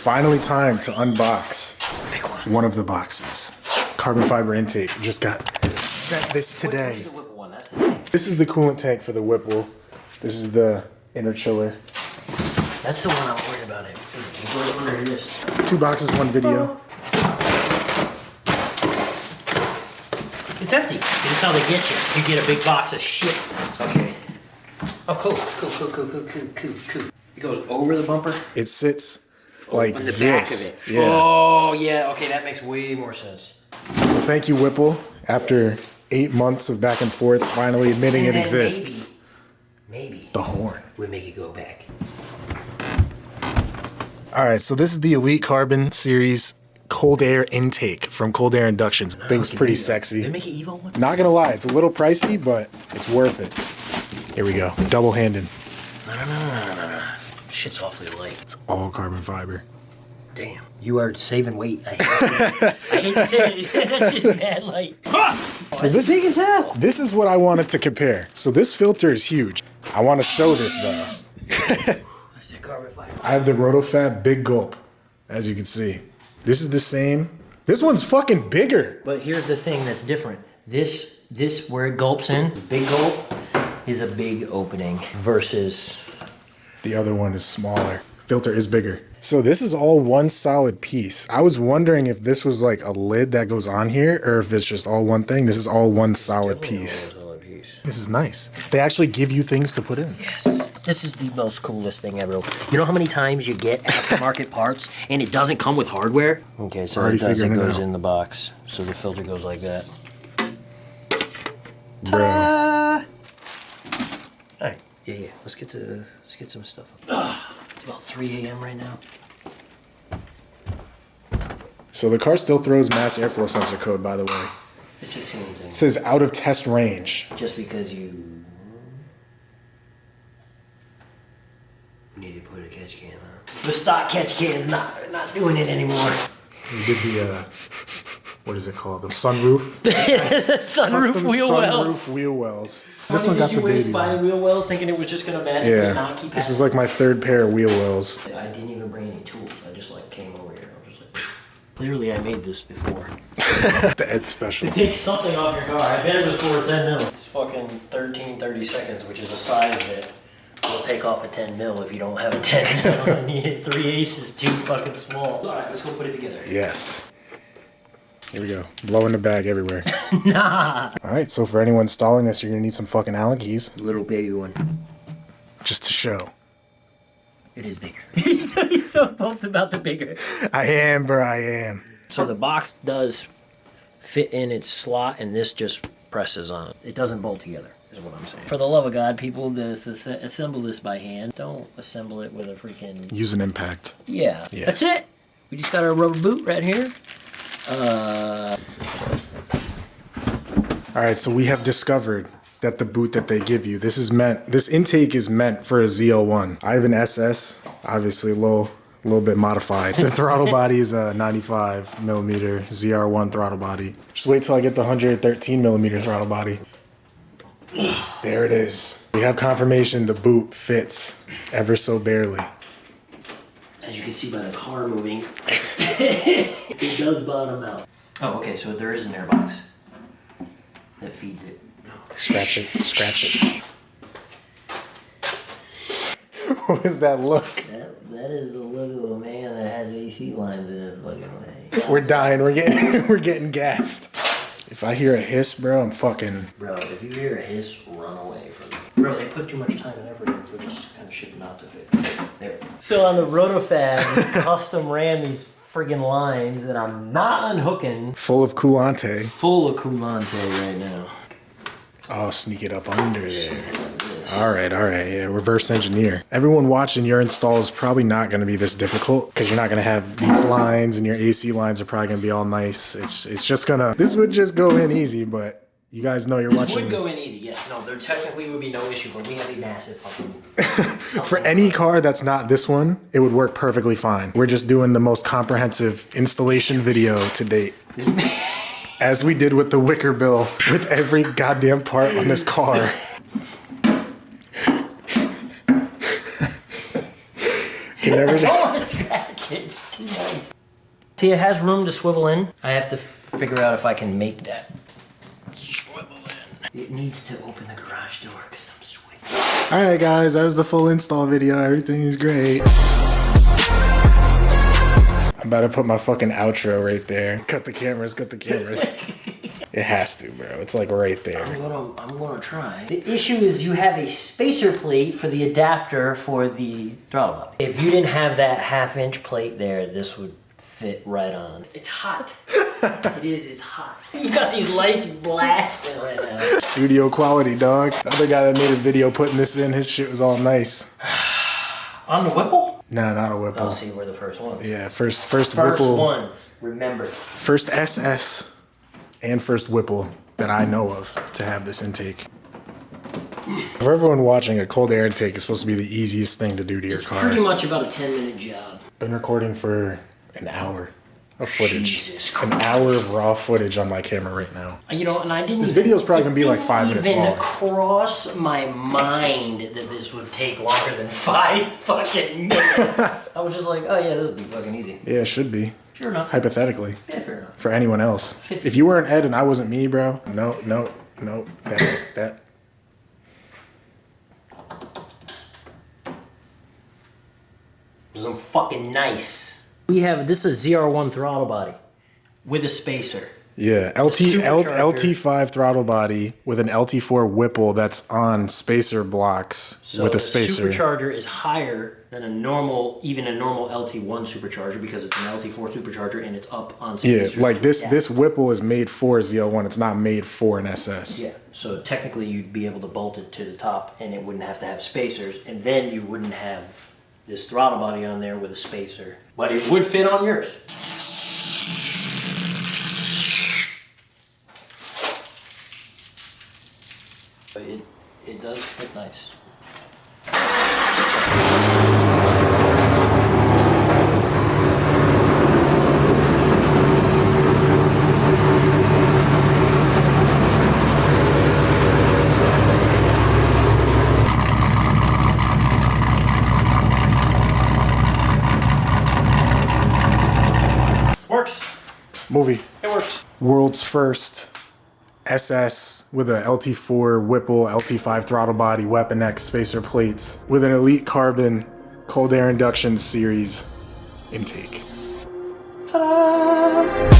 finally time to unbox one of the boxes. Carbon fiber intake. Just got this today. What's the Whipple one? That's the thing. This is the coolant tank for the Whipple. This is the inner chiller. That's the one I'm worried about. It goes under this. 2 boxes, 1 video. It's empty. This is how they get you. You get a big box of shit. Okay. Oh, cool. Cool. It goes over the bumper. It sits like on the this. back of it. Yeah. Oh, yeah. Okay, that makes way more sense. Well, thank you, Whipple. After 8 months of back and forth, finally admitting it exists. Maybe. The horn. We'll make it go back. All right, so this is the Elite Carbon Series cold air intake from Cold Air Inductions. Thing's pretty sexy. Did they make it Evo one? Not gonna lie, it's a little pricey, but it's worth it. Here we go, double-handed. No. Shit's awfully light. It's all carbon fiber. Damn. You are saving weight. I hate to say it. That shit's bad light. So this is what I wanted to compare. So this filter is huge. I want to show this though. That's that carbon fiber. I have the Roto-Fab Big Gulp, as you can see. This is the same. This one's fucking bigger. But here's the thing that's different. This where it gulps in, big gulp, is a big opening versus the other one is smaller. Filter is bigger. So this is all one solid piece. I was wondering if this was like a lid that goes on here or if it's just all one thing. This is all one solid piece. This is nice. They actually give you things to put in. Yes. This is the most coolest thing ever. You know how many times you get aftermarket parts and it doesn't come with hardware? Okay, so it goes in the box. So the filter goes like that. Bruh. Alright. Yeah. Let's get some stuff up. It's about 3 a.m. right now. So the car still throws mass airflow sensor code, by the way. It's a tune thing. It says out of test range. Just because you need to put a catch can on. The stock catch can's not doing it anymore. We did the what is it called? The sunroof. Sunroof wheel wells. Sunroof wheel wells. This one got the baby. Did you waste buying wheel wells thinking it was just gonna magically not keep happening? This is like my 3rd pair of wheel wells. I didn't even bring any tools. I just like came over here. I was just like, clearly I made this before. The Ed Special. To take something off your car. I bet it was for 10 mil. It's fucking 30 seconds, which is a size that will take off a 10 mil if you don't have a 10 mil and you hit 3/8 is too fucking small. Alright, let's go put it together. Yes. Here we go. Blowing the bag everywhere. Nah. Alright, so for anyone installing this, you're gonna need some fucking Allen keys. Little baby one. Just to show. It is bigger. He's so pumped about the bigger. I am, bro, I am. So the box does fit in its slot and this just presses on. It doesn't bolt together, is what I'm saying. For the love of God, people, assemble this by hand. Don't assemble it with a freaking... Use an impact. Yeah. Yes. That's it. We just got our rubber boot right here. Alright, so we have discovered that the boot that they give you, this intake is meant for a ZL1. I have an SS, obviously a little bit modified. The throttle body is a 95 millimeter ZR1 throttle body. Just wait till I get the 113 millimeter throttle body. There it is. We have confirmation the boot fits ever so barely. As you can see by the car moving, it does bottom out. Oh, okay, so there is an airbox that feeds it. Scratch it. What is that look? That is the look of a man that has AC lines in his fucking way. We're dying. We're getting gassed. If I hear a hiss, bro, I'm fucking... Bro, if you hear a hiss, run away from me. Bro, they put too much time and effort into just kind of shipping out to fit. There. So on the Roto-Fab, we custom ran these friggin' lines that I'm not unhooking. Full of coulante. Full of coulante right now. Oh, sneak it up under there. All right, yeah, reverse engineer. Everyone watching, your install is probably not going to be this difficult because you're not going to have these lines and your AC lines are probably going to be all nice. It's just gonna, this would just go in easy, but you guys know you're watching. This would go in easy, yes. No, there technically would be no issue, but we have a massive fucking... For any car that's not this one, it would work perfectly fine. We're just doing the most comprehensive installation video to date. As we did with the wicker bill, with every goddamn part on this car. Can never... I don't want to scratch. It's too nice. See, it has room to swivel in. I have to figure out if I can make that swivel in. It needs to open the garage door because I'm sweating. Alright guys, that was the full install video. Everything is great. I'm about to put my fucking outro right there. Cut the cameras, cut the cameras. It has to, bro. It's like right there. I'm gonna try. The issue is you have a spacer plate for the adapter for the throttle body. If you didn't have that 1/2-inch plate there, this would fit right on. It's hot. It's hot. You got these lights blasting right now. Studio quality, dog. The other guy that made a video putting this in, his shit was all nice. On the Whipple? Nah, not a Whipple. I'll see where the first one. Yeah, first Whipple. One, remember. First SS and first Whipple that I know of to have this intake. For everyone watching, a cold air intake is supposed to be the easiest thing to do to your car. Pretty much about a 10-minute job. Been recording for an hour of footage. Jesus Christ. An hour of raw footage on my camera right now. You know, and I didn't. This video's probably gonna be like 5 minutes long. It didn't cross my mind that this would take longer than 5 fucking minutes. I was just like, oh yeah, this would be fucking easy. Yeah, it should be. Sure enough. Hypothetically. Yeah, fair enough. For anyone else. If you weren't Ed and I wasn't me, bro. No. That. This is fucking nice. We have, this is a ZR1 throttle body with a spacer. Yeah, LT5 throttle body with an LT4 Whipple that's on spacer blocks with a spacer. The supercharger is higher than even a normal LT1 supercharger because it's an LT4 supercharger and it's up on spacer. Yeah, like this Whipple is made for ZL1. It's not made for an SS. Yeah, so technically you'd be able to bolt it to the top and it wouldn't have to have spacers, and then you wouldn't have this throttle body on there with a spacer. But it would fit on yours. It does fit nice. Works. Movie. It works. World's first SS with a LT4 Whipple, LT5 throttle body, Weapon X spacer plates with an Elite Carbon Cold Air Inductions series intake. Ta-da!